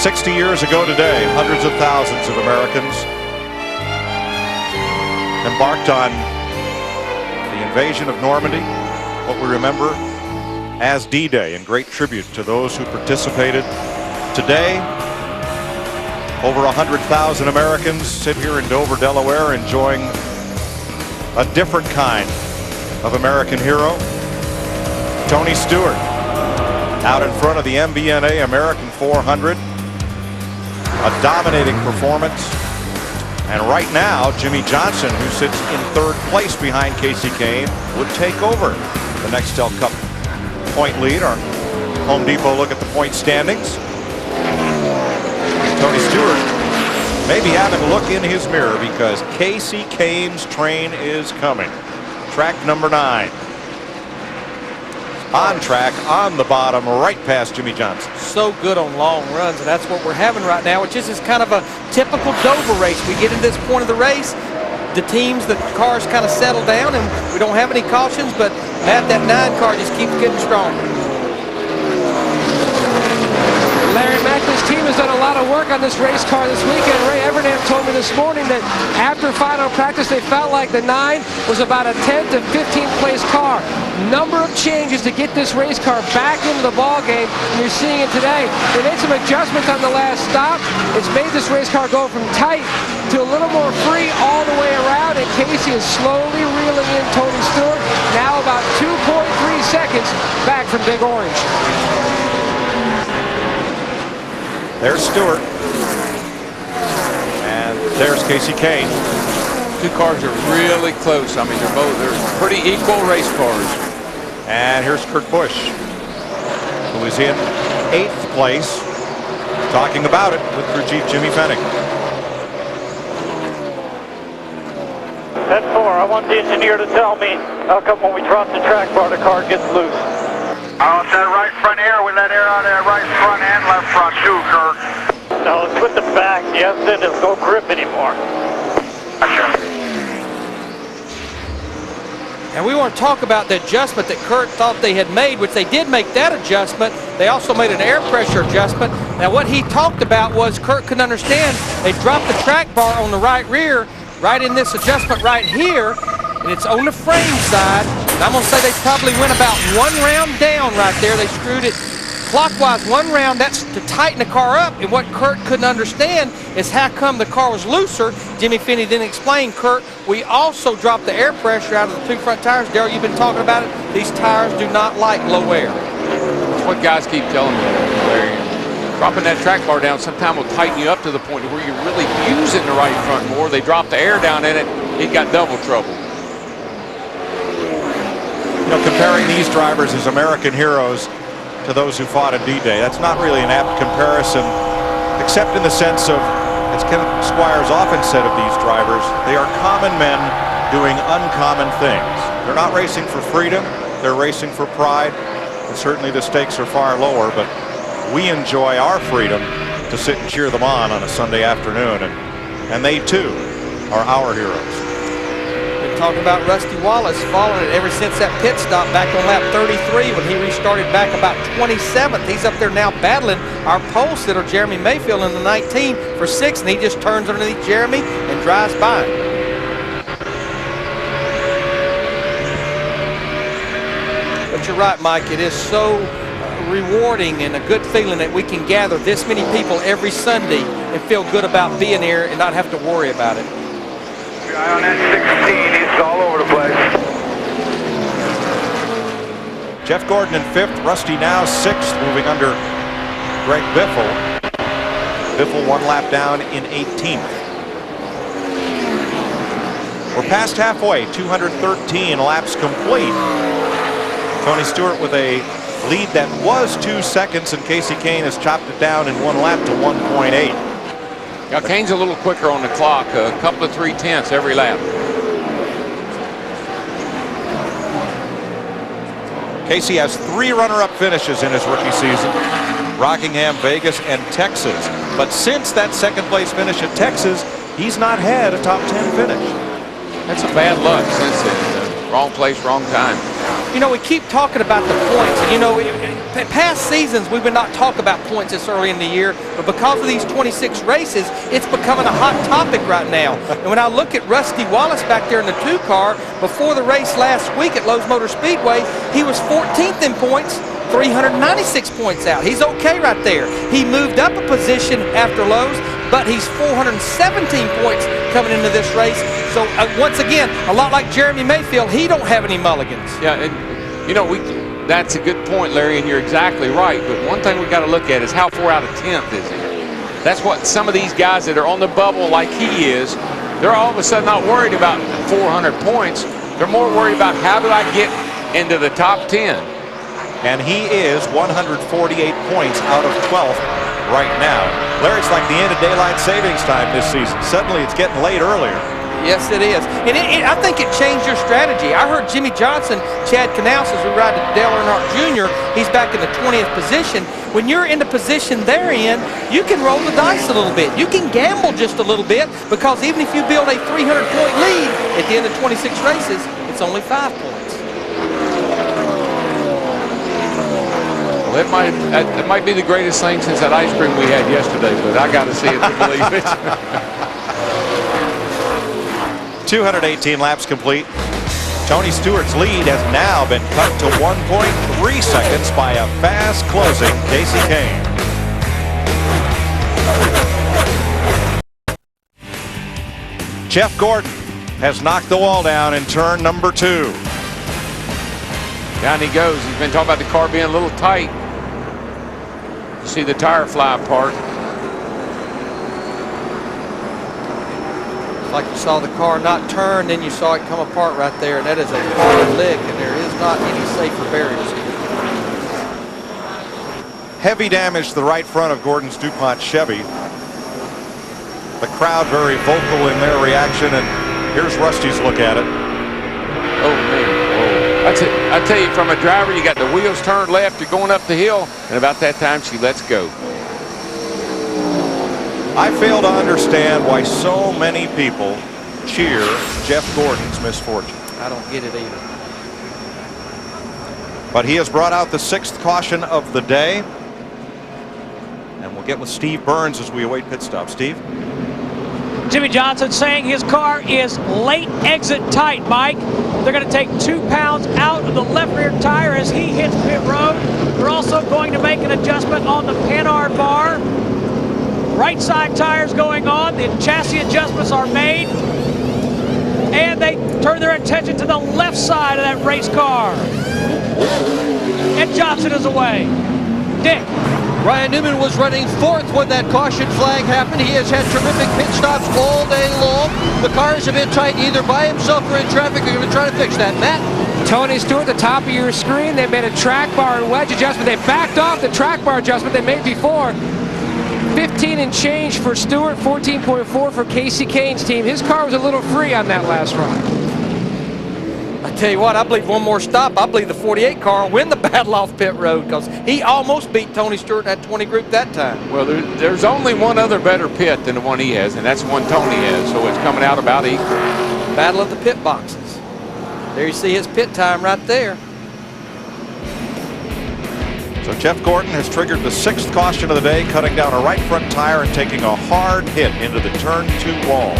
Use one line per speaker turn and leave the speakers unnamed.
60 years ago today, hundreds of thousands of Americans embarked on the invasion of Normandy, what we remember as D-Day, in great tribute to those who participated. Today, over 100,000 Americans sit here in Dover, Delaware, enjoying a different kind of American hero. Tony Stewart out in front of the MBNA American 400. A dominating performance. And right now, Jimmy Johnson, who sits in third place behind Casey Kane, would take over the Nextel Cup point lead. Our Home Depot look at the point standings. Tony Stewart maybe having a look in his mirror because Casey Kane's train is coming. Track number 9. On track, on the bottom, right past Jimmy Johnson.
So good on long runs, and that's what we're having right now, which is kind of a typical Dover race. We get to this point of the race, the teams, the cars kind of settle down, and we don't have any cautions, but Matt, that 9 car just keeps getting stronger.
Larry Macklin's team has done a lot of work on this race car this weekend. Ray Evernham told me this morning that after final practice, they felt like the 9 was about a 10th to 15th place car. Number of changes to get this race car back into the ball game, and you're seeing it today. They made some adjustments on the last stop. It's made this race car go from tight to a little more free all the way around, and Casey is slowly reeling in Tony Stewart. Now about 2.3 seconds back from Big Orange.
There's Stewart. And there's Casey Kane.
Two cars are really close. I mean, they're pretty equal race cars.
And here's Kurt Busch, who is in 8th place, talking about it with crew chief Jimmy Fennig.
At 4, I want the engineer to tell me how come when we drop the track bar, the car gets loose.
Oh, it's that right front air. We let air out of that right front and left front too, Kurt.
No, it's with the back. Yes, then it'll go grip anymore.
Gotcha.
And we want to talk about the adjustment that Kurt thought they had made, which they did make that adjustment. They also made an air pressure adjustment. Now, what he talked about was Kurt couldn't understand. They dropped the track bar on the right rear, right in this adjustment right here, and it's on the frame side. And I'm going to say they probably went about 1 round down right there. They screwed it clockwise 1 round. That's to tighten the car up. And what Kurt couldn't understand is how come the car was looser. Jimmy Finney didn't explain, Kurt, we also dropped the air pressure out of the 2 front tires. Darrell, you've been talking about it. These tires do not like low air.
That's what guys keep telling me, Larry. Dropping that track bar down sometime will tighten you up to the point where you're really using the right front more. They dropped the air down in it. It got double trouble.
You know, comparing these drivers as American heroes to those who fought at D-Day, that's not really an apt comparison, except in the sense of, as Kenneth Squires often said of these drivers, they are common men doing uncommon things. They're not racing for freedom, they're racing for pride, and certainly the stakes are far lower, but we enjoy our freedom to sit and cheer them on a Sunday afternoon, and they too are our heroes.
Talking about Rusty Wallace following it ever since that pit stop back on lap 33 when he restarted back about 27th. He's up there now battling our pole sitter Jeremy Mayfield in the 19 for 6th, and he just turns underneath Jeremy and drives by him. But you're right, Mike, it is so rewarding and a good feeling that we can gather this many people every Sunday and feel good about being here and not have to worry about it.
Guy on that 16, he's all over the place.
Jeff Gordon in 5th, Rusty now 6th, moving under Greg Biffle. Biffle 1 lap down in 18th. We're past halfway, 213 laps complete. Tony Stewart with a lead that was 2 seconds, and Casey Kane has chopped it down in 1 lap to 1.8.
Now, Kane's a little quicker on the clock, a couple of 3/10 every lap.
Casey has 3 runner-up finishes in his rookie season: Rockingham, Vegas, and Texas. But since that 2nd place finish at Texas, he's not had a top 10 finish.
That's a bad luck since then. Wrong place, wrong time.
You know, we keep talking about the points, and you know, past seasons, we would not talk about points this early in the year, but because of these 26 races, it's becoming a hot topic right now. And when I look at Rusty Wallace back there in the 2 car, before the race last week at Lowe's Motor Speedway, he was 14th in points, 396 points out. He's okay right there. He moved up a position after Lowe's, but he's 417 points coming into this race. So once again, a lot like Jeremy Mayfield, he don't have any mulligans.
Yeah, and you know, that's a good point, Larry, and you're exactly right. But one thing we got to look at is how far out of 10th is he? That's what some of these guys that are on the bubble like he is, they're all of a sudden not worried about 400 points. They're more worried about how do I get into the top 10.
And he is 148 points out of 12th right now. Larry, it's like the end of daylight savings time this season. Suddenly it's getting late earlier.
Yes, it is. And I think it changed your strategy. I heard Jimmy Johnson, Chad Canals, as we ride to Dale Earnhardt Jr., he's back in the 20th position. When you're in the position they're in, you can roll the dice a little bit. You can gamble just a little bit, because even if you build a 300-point lead at the end of 26 races, it's only 5 points.
Well, it might be the greatest thing since that ice cream we had yesterday, but I got to see it to believe it.
218 laps complete. Tony Stewart's lead has now been cut to 1.3 seconds by a fast closing Casey Kane. Jeff Gordon has knocked the wall down in turn number 2.
Down he goes. He's been talking about the car being a little tight. You see the tire fly apart.
Like you saw the car not turn, then you saw it come apart right there, and that is a hard lick, and there is not any safer barriers here.
Heavy damage to the right front of Gordon's DuPont Chevy. The crowd very vocal in their reaction, and here's Rusty's look at it.
Oh, man. I tell you, from a driver, you got the wheels turned left, you're going up the hill, and about that time, she lets go.
I fail to understand why so many people cheer Jeff Gordon's misfortune.
I don't get it either.
But he has brought out the 6th caution of the day. And we'll get with Steve Burns as we await pit stop. Steve?
Jimmy Johnson saying his car is late exit tight, Mike. They're going to take 2 pounds out of the left rear tire as he hits pit road. They're also going to make an adjustment on the Panhard bar. Right side tires going on. The chassis adjustments are made. And they turn their attention to the left side of that race car. And Johnson is away. Dick.
Ryan Newman was running 4th when that caution flag happened. He has had terrific pit stops all day long. The car is a bit tight, either by himself or in traffic. They're going to try to fix that. Matt?
Tony Stewart, the top of your screen, they made a track bar and wedge adjustment. They backed off the track bar adjustment they made before. 15 and change for Stewart, 14.4 for Casey Kane's team. His car was a little free on that last run.
I tell you what, I believe one more stop, I believe the 48 car will win the battle off pit road, because he almost beat Tony Stewart in that 20 group that time.
Well, there's only one other better pit than the one he has, and that's the one Tony has, so it's coming out about equal.
Battle of the pit boxes. There you see his pit time right there.
So Jeff Gordon has triggered the 6th caution of the day, cutting down a right front tire and taking a hard hit into the turn 2 wall.